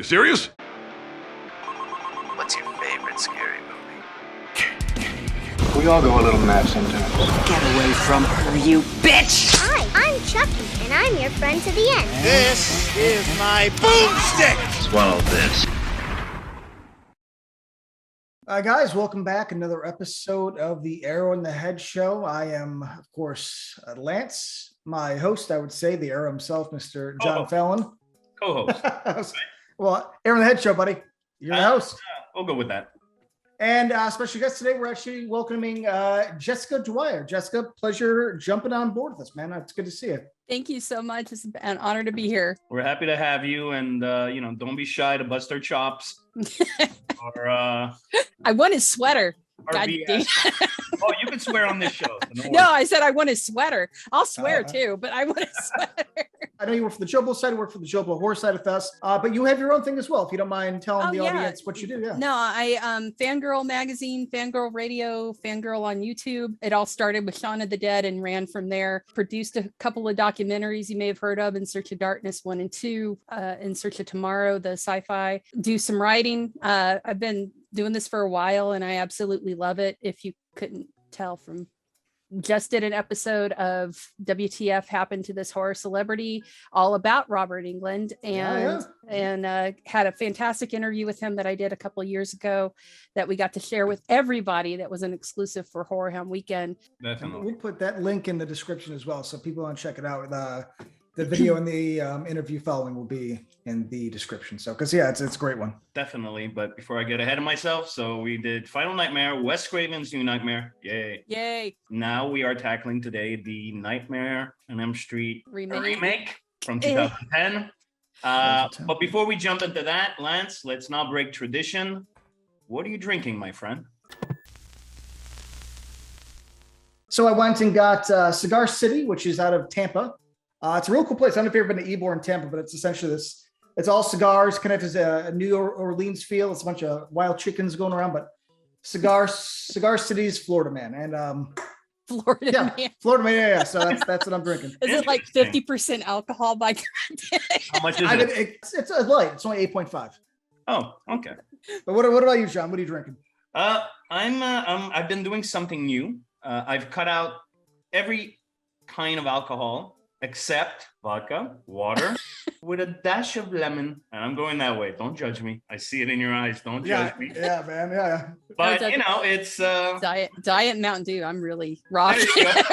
You serious? What's your favorite scary movie? We all go a little mad sometimes. Get away from her, you bitch! Hi, I'm Chucky, and I'm your friend to the end. This is my boomstick! Swallow this. Guys, welcome back. Another episode of the Arrow in the Head show. I am, of course, Lance, my host, I would say, the Arrow himself, Mr. John Fallon. Co-host. Well, Arrow in the Head show, buddy. You're the host. We'll go with that. And special guest today, we're actually welcoming Jessica Dwyer. Jessica, pleasure jumping on board with us, man. It's good to see you. Thank you so much. It's an honor to be here. We're happy to have you, and don't be shy to bust our chops. Or I want his sweater. God damn. Oh, you can swear on this show. No, I said I want his sweater. I'll swear too, but I want his sweater. I know you work for the JoBlo side, you work for the JoBlo Horror side of us, but you have your own thing as well. If you don't mind telling the audience what you do, No, I Fangirl Magazine, Fangirl Radio, Fangirl on YouTube. It all started with Shaun of the Dead and ran from there. Produced a couple of documentaries you may have heard of: In Search of Darkness 1 and 2, In Search of Tomorrow, the sci-fi. Do some writing. I've been doing this for a while, and I absolutely love it. If you couldn't tell from. Just did an episode of WTF Happened to This Horror Celebrity, all about Robert Englund, and had a fantastic interview with him that I did a couple of years ago that we got to share with everybody. That was an exclusive for Horror Hound Weekend. Definitely. We'll put that link in the description as well, so people want to check it out. The video and the interview following will be in the description. So, because it's a great one. Definitely. But before I get ahead of myself, so we did Final Nightmare, Wes Craven's New Nightmare. Yay. Now we are tackling today the Nightmare on Elm Street remake from 2010. But before we jump into that, Lance, let's not break tradition. What are you drinking, my friend? So I went and got Cigar City, which is out of Tampa. It's a real cool place. I don't know if you've ever been to Ybor in Tampa, but it's essentially this. It's all cigars, kind of has a New Orleans feel. It's a bunch of wild chickens going around, but Cigar City's Florida man. And Florida man. Yeah. So that's what I'm drinking. Is it like 50% alcohol by How much is it? It's a light. It's only 8.5. Oh, okay. But what about you, John? What are you drinking? I've been doing something new. I've cut out every kind of alcohol except vodka, water, with a dash of lemon. And I'm going that way. Don't judge me. I see it in your eyes. Don't judge me. Yeah, man. Yeah. But it's Diet Mountain Dew. I'm really rocking.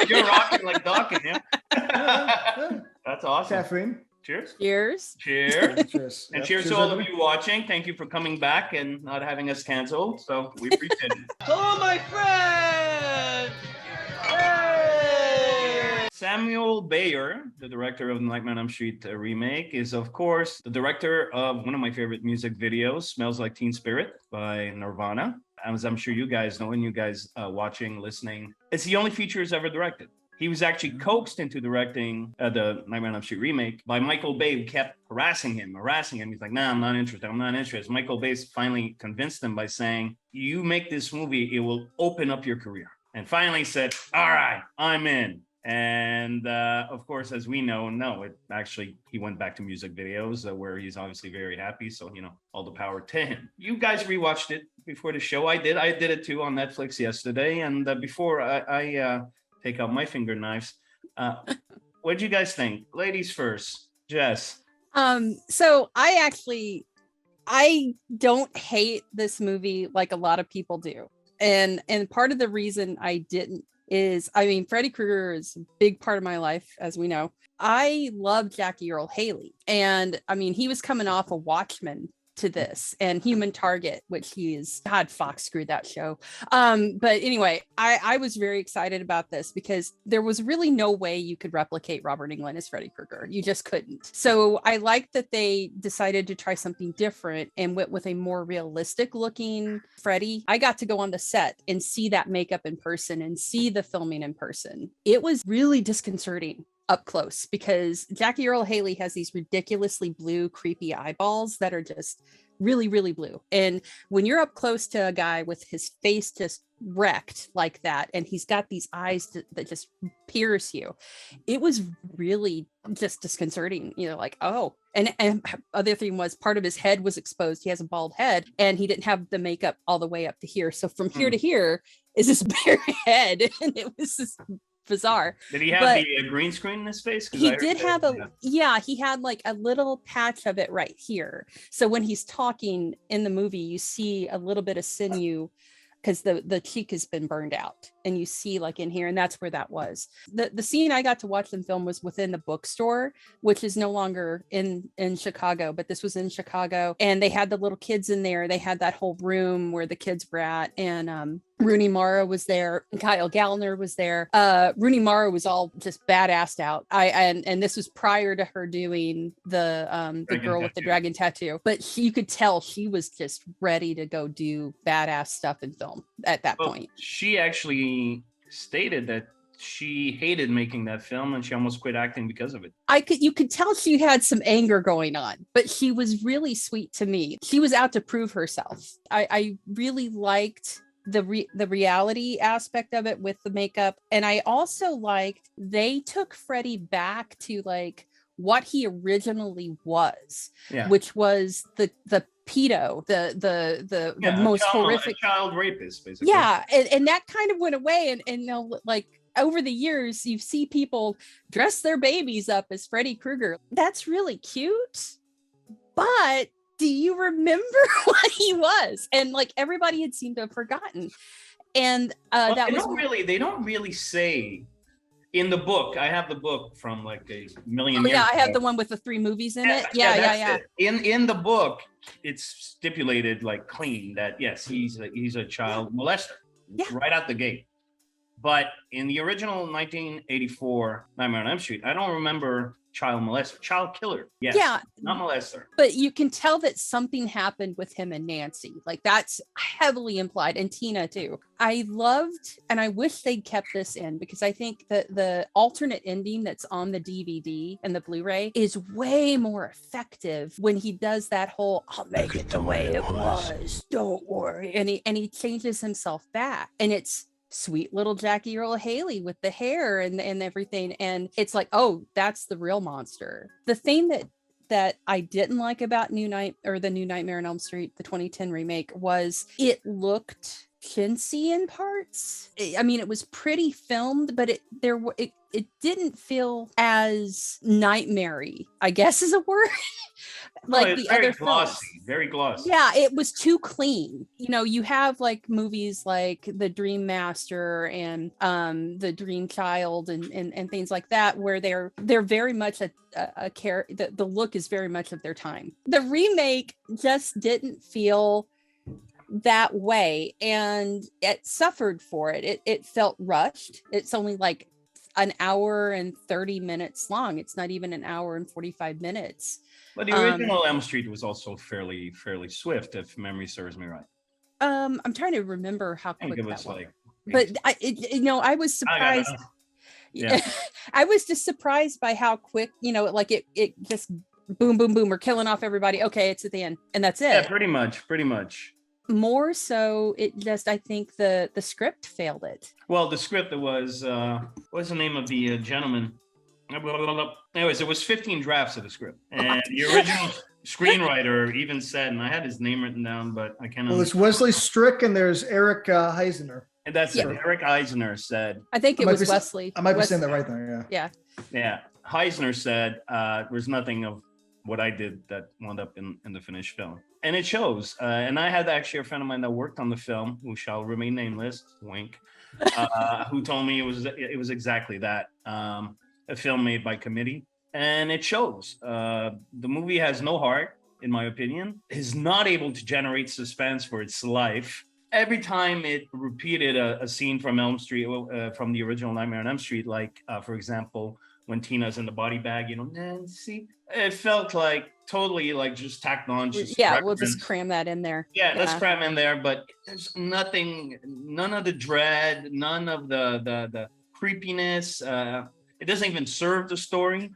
You're rocking like Dawkins, yeah. That's awesome. Caffeine. Cheers. Cheers. Cheers. And cheers to all of you watching. Thank you for coming back and not having us canceled. So we appreciate it. Hello, my friend! Samuel Bayer, the director of the Nightmare on Elm Street remake, is of course the director of one of my favorite music videos, Smells Like Teen Spirit by Nirvana. As I'm sure you guys know, and you guys watching, listening, it's the only feature he's ever directed. He was actually coaxed into directing the Nightmare on Elm Street remake by Michael Bay, who kept harassing him. He's like, nah, I'm not interested. Michael Bay finally convinced him by saying, you make this movie, it will open up your career. And finally said, all right, I'm in. And of course, as we know, he went back to music videos where he's obviously very happy. So, all the power to him. You guys rewatched it before the show. I did it too on Netflix yesterday. And before I take out my finger knives, what did you guys think? Ladies first, Jess. So I don't hate this movie like a lot of people do. And part of the reason I didn't is, Freddy Krueger is a big part of my life, as we know. I love Jackie Earle Haley. And he was coming off a Watchmen to this and Human Target, which Fox screwed that show. But anyway, I was very excited about this because there was really no way you could replicate Robert Englund as Freddy Krueger. You just couldn't. So I like that they decided to try something different and went with a more realistic looking Freddy. I got to go on the set and see that makeup in person and see the filming in person. It was really disconcerting up close because Jackie Earle Haley has these ridiculously blue, creepy eyeballs that are just really, really blue. And when you're up close to a guy with his face just wrecked like that, and he's got these eyes that just pierce you, it was really just disconcerting. Like, oh, and other thing was part of his head was exposed. He has a bald head, and he didn't have the makeup all the way up to here. So from here to here is this bare head, and it was just bizarre. Did he have the green screen in his face? He did have he had like a little patch of it right here. So when he's talking in the movie, you see a little bit of sinew because the cheek has been burned out, and you see like in here, and that's where that was. The scene I got to watch in film was within the bookstore, which is no longer in Chicago, but this was in Chicago, and they had the little kids in there. They had that whole room where the kids were at, and Rooney Mara was there, and Kyle Gallner was there. Rooney Mara was all just badassed out. And this was prior to her doing the girl with the dragon tattoo, but you could tell she was just ready to go do badass stuff in film at that point. She actually stated that she hated making that film, and she almost quit acting because of it. You could tell she had some anger going on, but she was really sweet to me. She was out to prove herself. I really liked the reality aspect of it with the makeup, and I also liked they took Freddy back to like what he originally was, which was the pedo, the most horrific child rapist, basically. And that kind of went away, and like over the years you see people dress their babies up as Freddy Krueger. That's really cute, but do you remember what he was? And like everybody had seemed to have forgotten. And they don't really say in the book. I have the book from like a million years I ago. have the one with the 3 movies in it. Yeah. In the book, it's stipulated like clean that yes, he's a child molester right out the gate. But in the original 1984 Nightmare on Elm Street, I don't remember child molester, child killer. Yes, not molester. But you can tell that something happened with him and Nancy. Like that's heavily implied, and Tina too. I loved, and I wish they'd kept this in, because I think that the alternate ending that's on the DVD and the Blu-ray is way more effective when he does that whole "I'll make it the way it was, don't worry," and he changes himself back, and it's sweet little Jackie Earle Haley with the hair and everything, and it's like, oh, that's the real monster. The thing that I didn't like about the new Nightmare on Elm Street, the 2010 remake, was it looked chintzy in parts. I mean, it was pretty filmed, but it didn't feel as nightmare-y, I guess is a word. Like the other glossy, films. Very glossy. Yeah, it was too clean. You have like movies like The Dream Master and The Dream Child and things like that, where they're very much a care. The look is very much of their time. The remake just didn't feel that way, and it suffered for it. It felt rushed. It's only like an hour and 30 minutes long. It's not even an hour and 45 minutes. But the original Elm Street was also fairly swift, if memory serves me right. I'm trying to remember how quick it was that was. like. But I was surprised. I was just surprised by how quick, like it just boom, boom, boom. We're killing off everybody. Okay, it's at the end, and that's it. Yeah, pretty much. More so, it just, I think the script failed it. Well, the script was what's the name of the gentleman? Anyways, it was 15 drafts of the script, and the original screenwriter even said, and I had his name written down, but I can't. Well, it's Wesley Strick and there's Eric Heisner. And that's it. Eric Eisner said. I think it was Wesley. I might be saying that right there. Yeah. Yeah. Heisner said there's nothing of what I did that wound up in the finished film. And it shows. And I had actually a friend of mine that worked on the film, who shall remain nameless, wink, who told me it was exactly that. A film made by committee. And it shows. The movie has no heart, in my opinion. Is not able to generate suspense for its life. Every time it repeated a scene from Elm Street, from the original Nightmare on Elm Street, like, for example, when Tina's in the body bag, Nancy, it felt like totally like just tacked on. We'll just cram that in there. Yeah, let's cram in there, but there's nothing, none of the dread, none of the creepiness. It doesn't even serve the story.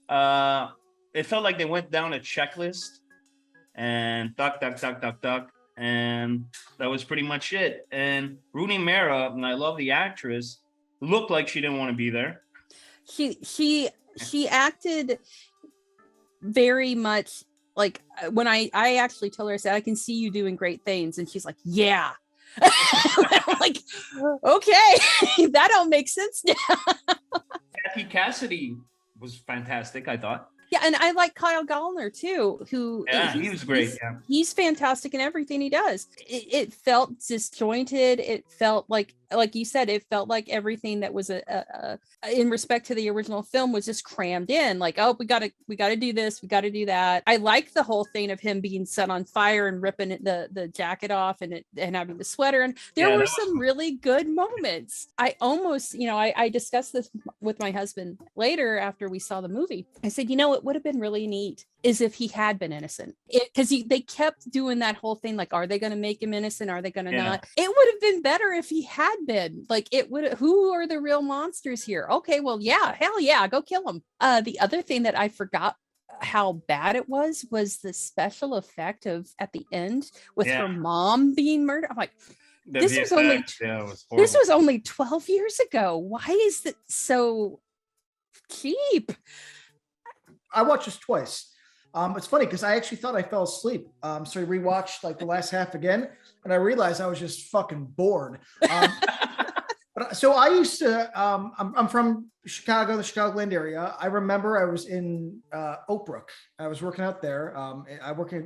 It felt like they went down a checklist and duck, duck, duck, duck, duck. And that was pretty much it. And Rooney Mara, and I love the actress, looked like she didn't want to be there. She acted very much like when I actually told her, I said, I can see you doing great things. And she's like, yeah. I'm like, okay, that don't make sense now. Kathy Cassidy was fantastic, I thought. Yeah, and I like Kyle Gallner too, who he was great. He's fantastic in everything he does. It felt disjointed. It felt like you said, it felt like everything that was in respect to the original film was just crammed in. Like, oh, we gotta do this, we gotta do that. I like the whole thing of him being set on fire and ripping the jacket off and having the sweater. And there were some really good moments. I almost, I discussed this with my husband later after we saw the movie. I said, it would have been really neat is if he had been innocent, because they kept doing that whole thing. Like, are they going to make him innocent? Are they going to not? It would have been better if he had been. Like, it would. Who are the real monsters here? Okay, well, yeah, hell yeah, go kill them. The other thing that I forgot how bad it was the special effect of at the end with her mom being murdered. I'm like, this was only 12 years ago. Why is it so cheap? I watched this twice. It's funny because I actually thought I fell asleep. So I rewatched like the last half again, and I realized I was just fucking bored. But so I used to, I'm from Chicago, the Chicagoland area. I remember I was in Oak Brook. I was working out there. I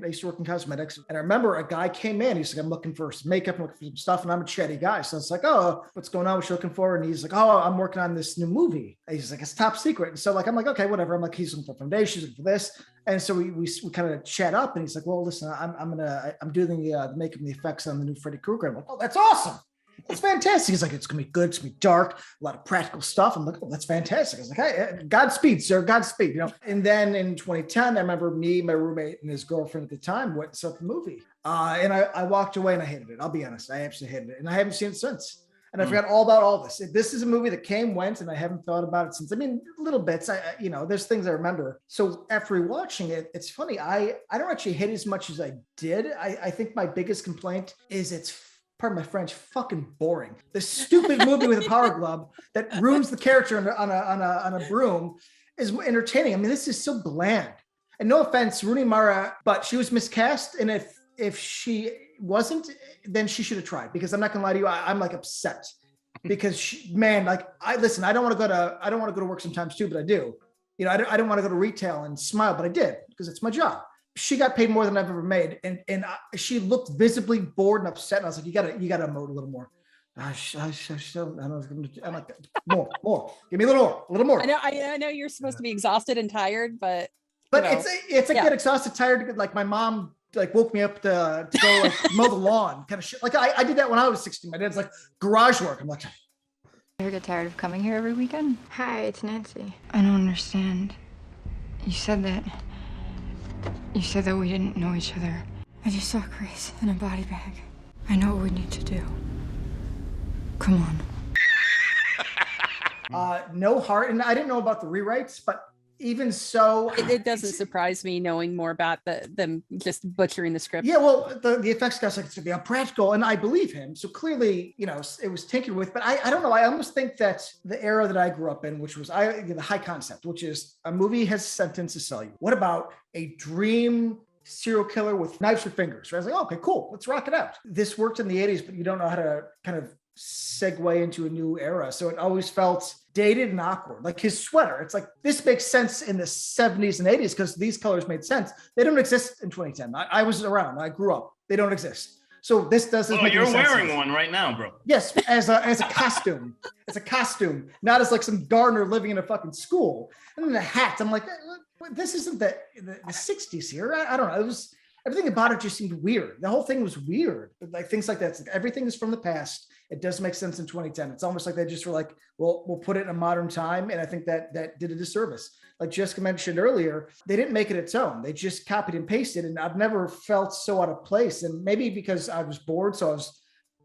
used to work in cosmetics. And I remember a guy came in. He's like, I'm looking for some makeup, I'm looking for some stuff. And I'm a chatty guy. So it's like, oh, what's going on? What you looking for? And he's like, oh, I'm working on this new movie. And he's like, it's top secret. And so like, I'm like, okay, whatever. I'm like, he's looking for foundations, looking for this. And so we kind of chat up. And he's like, well, listen, I'm doing the makeup and the effects on the new Freddy Krueger. I'm like, oh, that's awesome. It's fantastic. He's like, it's gonna be good. It's gonna be dark, a lot of practical stuff. I'm like, oh, that's fantastic. I was like, hey, Godspeed, sir, Godspeed. And then in 2010, I remember me, my roommate, and his girlfriend at the time went and saw the movie. And I walked away and I hated it. I'll be honest, I absolutely hated it, and I haven't seen it since. And I forgot all about all this. This is a movie that came, went, and I haven't thought about it since. I mean, little bits. There's things I remember. So after rewatching it, it's funny. I don't actually hate it as much as I did. I think my biggest complaint is it's, pardon my French, fucking boring. This stupid movie with a power glove that ruins the character on a broom is entertaining. I mean, this is so bland. And no offense, Rooney Mara, but she was miscast. And if she wasn't, then she should have tried. Because I'm not gonna lie to you, I'm like upset because I don't want to go to work sometimes too, but I do. I don't want to go to retail and smile, but I did because it's my job. She got paid more than I've ever made, and she looked visibly bored and upset. And I was like, "You got to emote a little more." I don't know. I'm like, more. Give me a little more. I know you're supposed to be exhausted and tired, but it's a get exhausted, tired. Like my mom like woke me up to go like mow the lawn, kind of shit. Like I did that when I was 16. My dad's like garage work. I'm like, You ever get tired of coming here every weekend? Hi, it's Nancy. I don't understand. You said that we didn't know each other. I just saw Grace in a body bag. I know what we need to do. Come on. No heart. And I didn't know about the rewrites, but even so, it doesn't surprise me knowing more about them just butchering the script. Yeah, well, the effects guy's like, it's gonna be unpractical, and I believe him. So clearly, it was tinkered with. But I don't know. I almost think that the era that I grew up in, which was the high concept, which is a movie has a sentence to sell you. What about a dream serial killer with knives for fingers? Right? I was like, oh, okay, cool, let's rock it out. This worked in the 80s, but you don't know how to kind of segue into a new era. So it always felt dated and awkward. Like his sweater, it's like, this makes sense in the 70s and 80s because these colors made sense. They don't exist in 2010. I was around. I grew up. They don't exist. So this doesn't make you're any sense. Wearing one right now, bro. Yes, as a costume. As a costume, not as like some gardener living in a fucking school. And then the hat, I'm like, this isn't the 60s here. I don't know. It was, everything about it just seemed weird. The whole thing was weird. Like things like that. It's like everything is from the past. It does make sense in 2010. It's almost like they just were like, well, we'll put it in a modern time. And I think that did a disservice. Like Jessica mentioned earlier, they didn't make it its own. They just copied and pasted. And I've never felt so out of place. And maybe because I was bored, so I was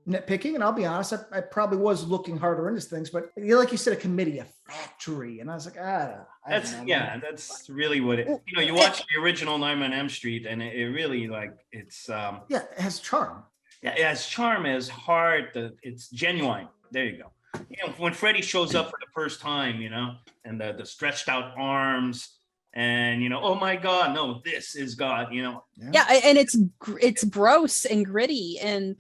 nitpicking, and I'll be honest, I probably was looking harder into things, but like you said, a committee, a factory, and I was like, that's really what it. You know, you watch the original Nightmare on Elm Street, and it really like it's. Yeah, it has charm. Yeah, it has charm, it has heart. It's genuine. There you go. You know, when Freddy shows up for the first time, you know, and the stretched out arms. And you know, oh my God, no, this is God, you know. Yeah, and it's gross and gritty, and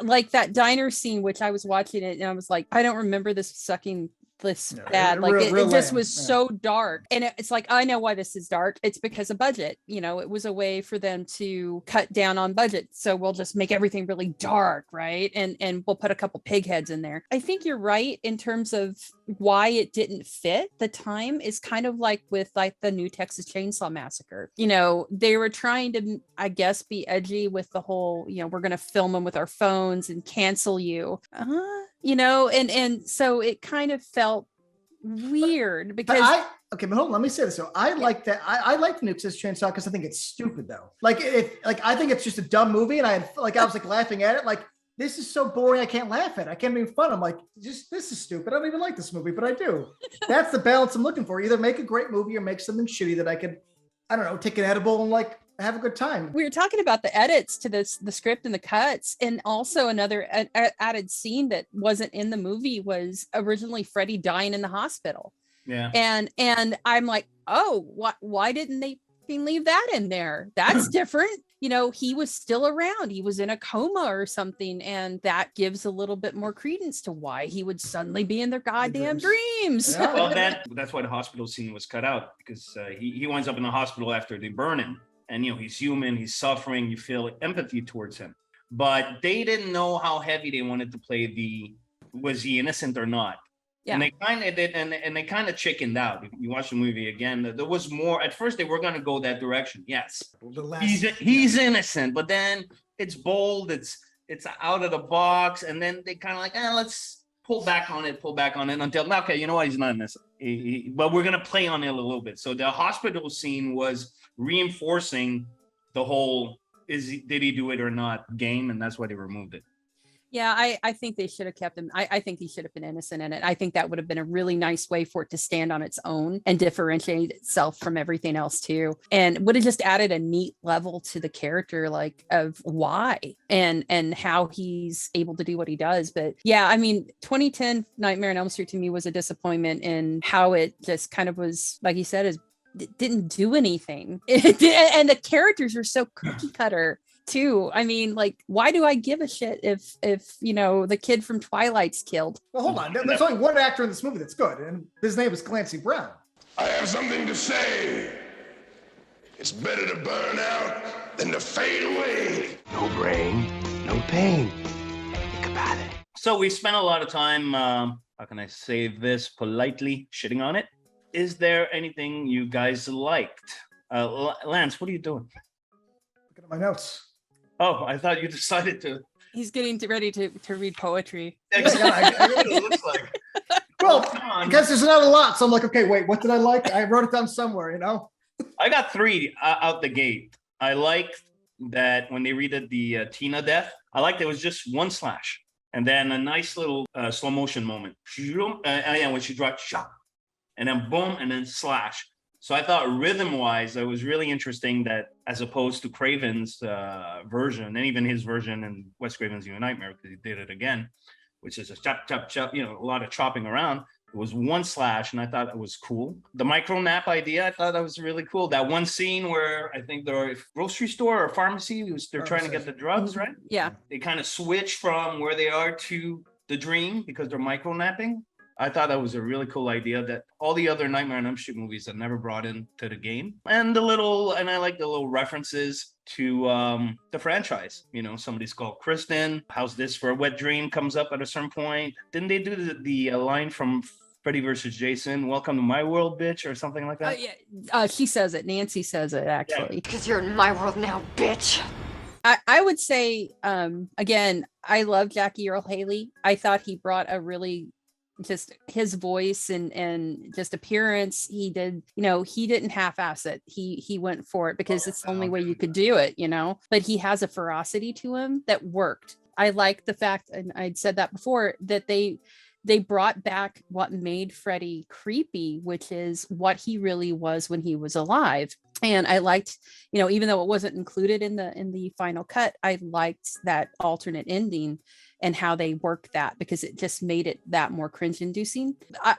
like that diner scene, which I was watching it and I was like, I don't remember this sucking this bad. Like it just was so dark, and it's like, I know why this is dark. It's because of budget. You know, it was a way for them to cut down on budget, so we'll just make everything really dark, right? And we'll put a couple pig heads in there. I think you're right in terms of why it didn't fit. The time is kind of like with like the new Texas Chainsaw Massacre. You know, they were trying to, I guess, be edgy with the whole, you know, we're going to film them with our phones and cancel you. You know, and so it kind of felt weird because but hold on, let me say this. So I like that. I like the new Texas Chainsaw because I think it's stupid though. Like I think it's just a dumb movie, and I was like laughing at it. Like, this is so boring, I can't laugh at it. I can't make fun. I'm like, this is stupid. I don't even like this movie, but I do. That's the balance I'm looking for. Either make a great movie or make something shitty that I could, I don't know, take an edible and like have a good time. We were talking about the edits to the script and the cuts, and also another added scene that wasn't in the movie was originally Freddy dying in the hospital. Yeah. And I'm like, oh, why didn't they leave that in there? That's different. You know, he was still around. He was in a coma or something, and that gives a little bit more credence to why he would suddenly be in their goddamn dreams. Yeah. Well, that's why the hospital scene was cut out, because he winds up in the hospital after they burn him. And, you know, he's human, he's suffering, you feel empathy towards him. But they didn't know how heavy they wanted to play was he innocent or not? Yeah. And they kind of did, and they kind of chickened out. If you watch the movie again, there was more. At first, they were going to go that direction. Yes, he's innocent, but then it's bold, it's out of the box, and then they kind of like, let's pull back on it until, okay, you know what, he's not innocent. But we're going to play on it a little bit. So the hospital scene was reinforcing the whole did he do it or not game, and that's why they removed it. Yeah, I think they should have kept him. I think he should have been innocent in it. I think that would have been a really nice way for it to stand on its own and differentiate itself from everything else too. And would have just added a neat level to the character, like of why and how he's able to do what he does. But yeah, I mean, 2010 Nightmare on Elm Street to me was a disappointment in how it just kind of was, like you said, it didn't do anything. And the characters are so cookie cutter too. I mean, like, why do I give a shit if you know the kid from Twilight's killed? Well, hold on. There's only one actor in this movie that's good, and his name is Clancy Brown. I have something to say. It's better to burn out than to fade away. No brain, no pain. Think about it. So we spent a lot of time, how can I say this politely, shitting on it. Is there anything you guys liked? Lance, what are you doing? Looking at my notes. Oh, I thought you decided to. He's getting ready to read poetry. Exactly. It looks like. Well, because there's not a lot, so I'm like, okay, wait, what did I like? I wrote it down somewhere, you know. I got 3 out the gate. I liked that when they redid the Tina death. I liked it was just one slash, and then a nice little slow motion moment. Yeah, when she dropped shot, and then boom, and then slash. So I thought rhythm-wise, it was really interesting that as opposed to Craven's version, and even his version in Wes Craven's New Nightmare, because he did it again, which is a chop, chop, chop, you know, a lot of chopping around. It was one slash, and I thought it was cool. The micro nap idea, I thought that was really cool. That one scene where I think they're a grocery store or pharmacy, they're trying to get the drugs, right? Yeah. They kind of switch from where they are to the dream because they're micro napping. I thought that was a really cool idea that all the other Nightmare on Elm Street movies have never brought into the game. And I like the little references to the franchise. You know, somebody's called Kristen. How's this for a wet dream comes up at a certain point. Didn't they do the line from Freddy versus Jason, welcome to my world, bitch, or something like that? Yeah, she says it. Nancy says it, actually. Because you're in my world now, bitch. I would say, again, I love Jackie Earle Haley. I thought he brought a really just his voice and just appearance. He did, you know, he didn't half-ass it. He went for it because it's the only way you could do it, you know, but he has a ferocity to him that worked. I like the fact, and I'd said that before, that they brought back what made Freddy creepy, which is what he really was when he was alive. And I liked, even though it wasn't included in the final cut, I liked that alternate ending and how they worked that, because it just made it that more cringe inducing.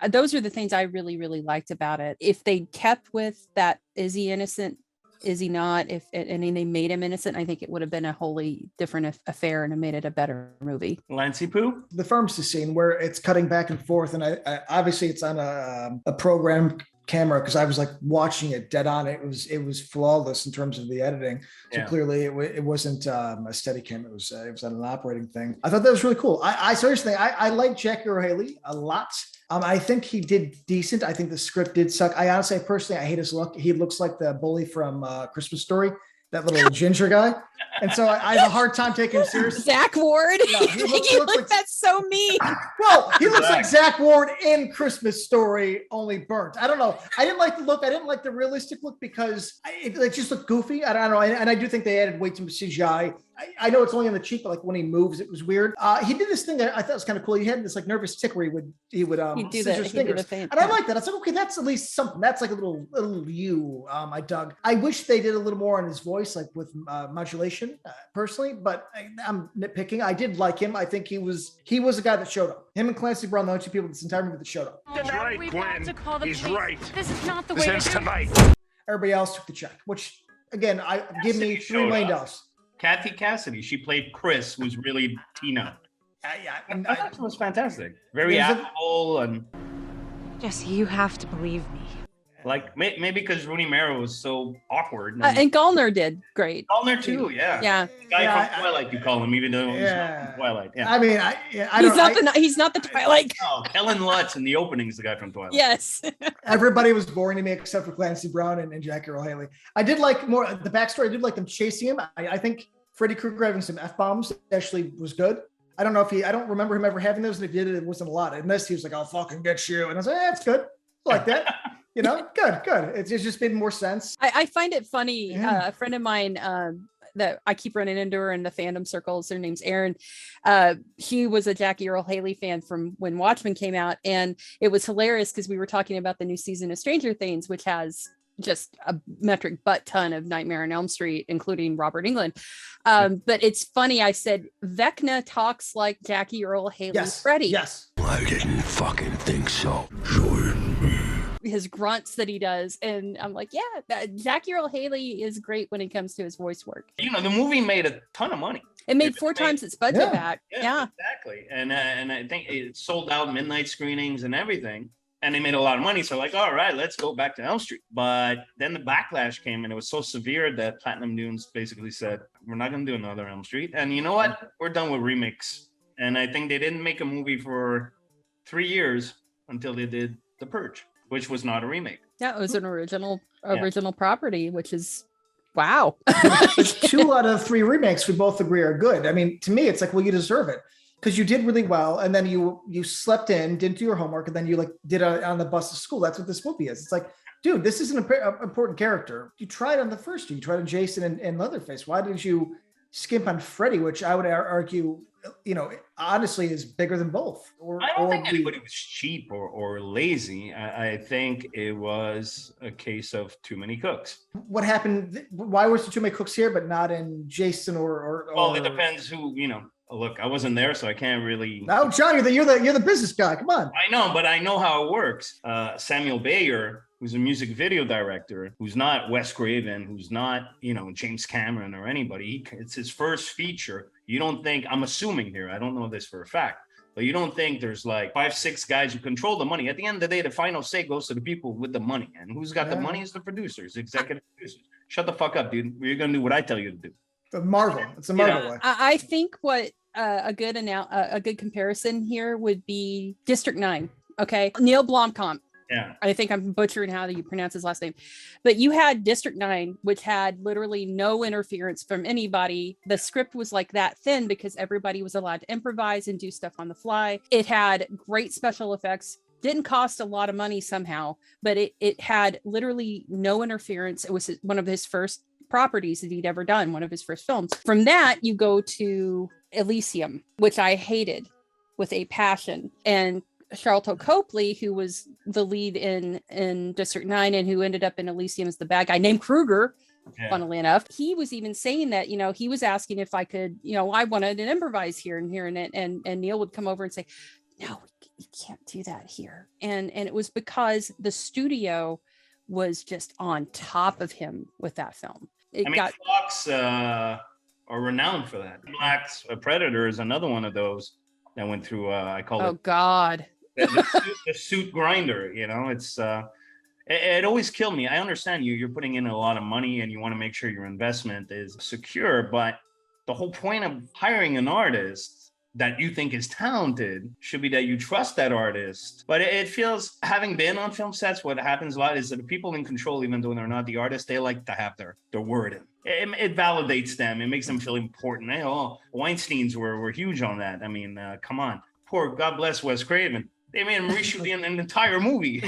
Those are the things I really, really liked about it. If they kept with that, is he innocent? Is he not? And they made him innocent, I think it would have been a wholly different affair, and it made it a better movie. Lancey Poo? The pharmacy scene where it's cutting back and forth, and I obviously it's on a program camera, because I was like watching it dead on. It was flawless in terms of the editing. So clearly it wasn't a steady cam. It was on an operating thing. I thought that was really cool. I seriously, I like Jackie Earle Haley a lot. I think he did decent. I think the script did suck. I hate his look. He looks like the bully from Christmas Story, that little ginger guy. And so I have a hard time taking him seriously. Zach Ward. Yeah, he looks like, that's so mean. Well, he looks like Zach Ward in Christmas Story, only burnt. I don't know. I didn't like the look. I didn't like the realistic look, because it just looked goofy. I don't know. And I do think they added way too much CGI. I know it's only on the cheek, but like when he moves, it was weird. He did this thing that I thought was kind of cool. He had this like nervous tick where he would scissor his fingers. And I like that. I was like, okay, that's at least something. That's like a little you. I dug. I wish they did a little more on his voice, like with modulation, personally. But I'm nitpicking. I did like him. I think he was a guy that showed up. Him and Clancy Brown, the only two people this entire movie that showed up. That's right, Gwen. He's right. This is not the This way ends to do it. tonight. Everybody else took the check, which again, give me $3 million. Kathy Cassidy, she played Chris, who's really Tina. I thought it was fantastic. Very affable, and Jesse, you have to believe me. like maybe because Rooney Mara was so awkward. And Gallner did great. Gallner too, yeah. Yeah. The guy from Twilight, you call him, even though he's not from Twilight. Yeah. I mean, he's not the Twilight. Oh, Helen Lutz in the opening is the guy from Twilight. Yes. Everybody was boring to me except for Clancy Brown and Jackie Earle Haley. I did like more the backstory. I did like them chasing him. I think Freddy Krueger having some F-bombs actually was good. I don't know if I don't remember him ever having those. And if he did it, it wasn't a lot. In this, he was like, I'll fucking get you. And I was like, it's good. I like that. Good. It's just made more sense. I find it funny. A friend of mine that I keep running into her in the fandom circles, her name's Erin. She was a Jackie Earle Haley fan from when Watchmen came out. And it was hilarious because we were talking about the new season of Stranger Things, which has just a metric butt ton of Nightmare on Elm Street, including Robert Englund. But it's funny. I said, Vecna talks like Jackie Earle Haley's Freddy. Yes. I didn't fucking think so. His grunts that he does, and I'm like, Jackie Earle Haley is great when it comes to his voice work. The movie made a ton of money. It made 4 times its budget back. Yeah, exactly. And I think it sold out midnight screenings and everything, and they made a lot of money. So like, all right, let's go back to Elm Street. But then the backlash came, and it was so severe that Platinum Dunes basically said, we're not going to do another Elm Street. And you know what? We're done with remakes. And I think they didn't make a movie for 3 years until they did The Purge, which was not a remake. Yeah, it was an original property, which is wow. 2 out of 3 remakes we both agree are good. I mean, to me, it's like, well, you deserve it because you did really well, and then you slept in, didn't do your homework, and then you like did it on the bus to school. That's what this movie is. It's like, dude, this is an important character. You tried on the first 2. You tried on Jason and Leatherface. Why did you skimp on Freddy, which I would argue, honestly, is bigger than both? I don't think anybody was cheap or lazy. I think it was a case of too many cooks. What happened? Why was there too many cooks here, but not in Jason or Well, it depends who, Look, I wasn't there, so I can't really. No, John, you're the business guy. Come on. I know, but I know how it works. Samuel Bayer, who's a music video director, who's not Wes Craven, who's not, James Cameron or anybody. It's his first feature. You don't think, I'm assuming here, I don't know this for a fact, but you don't think there's like 5-6 guys who control the money. At the end of the day, the final say goes to the people with the money. And who's got the money is the producers, executive producers. Shut the fuck up, dude. You're going to do what I tell you to do. Marvel. It's a Marvel way. I think what a good comparison here would be District 9. Okay. Neil Blomkamp. Yeah. I think I'm butchering how you pronounce his last name, but you had District 9, which had literally no interference from anybody. The script was like that thin because everybody was allowed to improvise and do stuff on the fly. It had great special effects, didn't cost a lot of money somehow, but it had literally no interference. It was one of his first properties that he'd ever done, one of his first films. From that, you go to Elysium, which I hated with a passion. And Charlton Copley, who was the lead in District 9 and who ended up in Elysium as the bad guy named Krueger, funnily enough, he was even saying that, he was asking if I could, I wanted to improvise here and here and Neil would come over and say, no, you can't do that here. And it was because the studio was just on top of him with that film. Fox are renowned for that. Black's Predator is another one of those that went through, I call it. Oh, God. the suit grinder, it always killed me. I understand you're putting in a lot of money and you want to make sure your investment is secure, but the whole point of hiring an artist that you think is talented should be that you trust that artist. But it feels, having been on film sets, what happens a lot is that the people in control, even though they're not the artist, they like to have their word in. It validates them. It makes them feel important. Weinsteins were huge on that. I mean, come on. Poor, God bless Wes Craven. They made him reshoot an entire movie.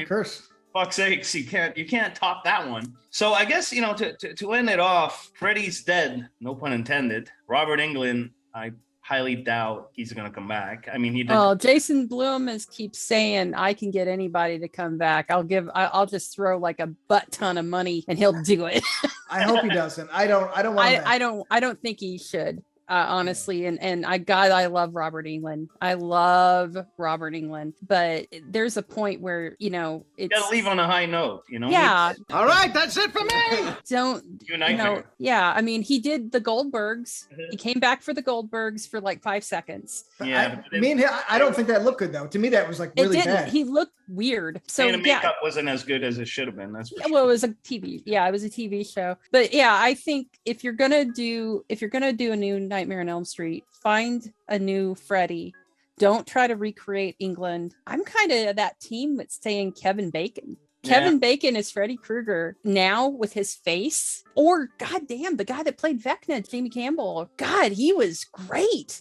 Curse. Fuck's sakes, you can't top that one. So I guess, to end it off, Freddy's dead, no pun intended. Robert Englund, I highly doubt he's going to come back. I mean, he did. Oh, Jason Blum keeps saying, I can get anybody to come back. I'll just throw like a butt ton of money and he'll do it. I hope he doesn't. I don't want him. I don't think he should. Honestly, and I love Robert Englund. I love Robert Englund, but there's a point where you gotta leave on a high note. Yeah. All right, that's it for me. Yeah. I mean, he did the Goldbergs. He came back for the Goldbergs for like 5 seconds. Yeah, I don't think that looked good though. To me, that was like really bad. He looked weird. So the makeup wasn't as good as it should have been. That's for sure. Well, it was a TV. Yeah, it was a TV show. But yeah, I think if you're gonna do a new Nightmare on Elm Street, find a new Freddy. Don't try to recreate England. I'm kind of that team that's saying Kevin Bacon. Kevin Bacon is Freddy Krueger now with his face. Or goddamn, the guy that played Vecna, Jamie Campbell. God, he was great.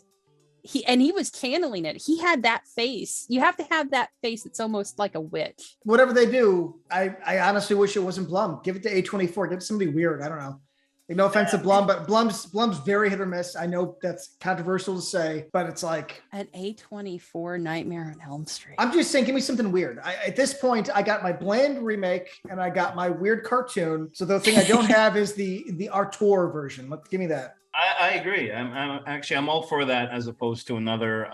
He was channeling it. He had that face. You have to have that face. It's almost like a witch. Whatever they do, I honestly wish it wasn't Blum. Give it to A24. Give it to somebody weird. I don't know. No offense to Blum, but Blum's very hit or miss. I know that's controversial to say, but it's like an A24 Nightmare on Elm Street. I'm just saying, give me something weird. At this point, I got my bland remake and I got my weird cartoon. So the thing I don't have is the Artur version. Give me that. I agree. I'm all for that as opposed to another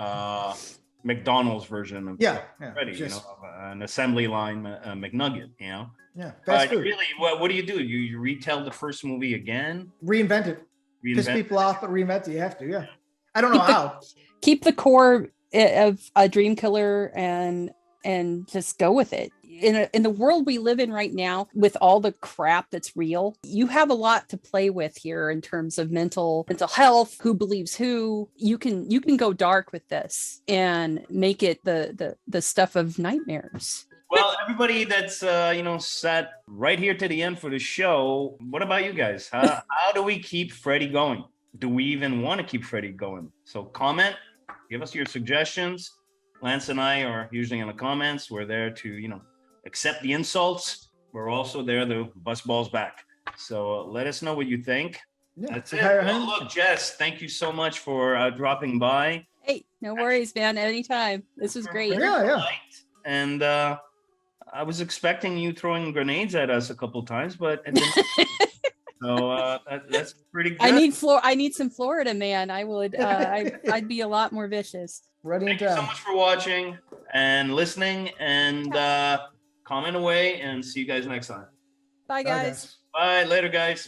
McDonald's version of Freddy, an assembly line McNugget, Yeah, but really, what do? You retell the first movie again? Reinvent it. Piss people off, but reinvent it. You have to, yeah. I don't know how. Keep the core of a dream killer and just go with it. In the world we live in right now, with all the crap that's real, you have a lot to play with here in terms of mental health, who believes who. You can go dark with this and make it the stuff of nightmares. Well, everybody that's sat right here to the end for the show, what about you guys? How do we keep Freddy going? Do we even want to keep Freddy going? So comment, give us your suggestions. Lance and I are usually in the comments. We're there to, accept the insults. We're also there to bust balls back. So let us know what you think. Yeah, that's it. Well, look, Jess, thank you so much for dropping by. Hey, no worries, man. Anytime. This was great. Yeah. And I was expecting you throwing grenades at us a couple times, but it didn't. So that's pretty good. I need some Florida, man. I would. I'd be a lot more vicious. Thank you so much for watching and listening, and comment away, and see you guys next time. Bye, guys. Bye. Later, guys.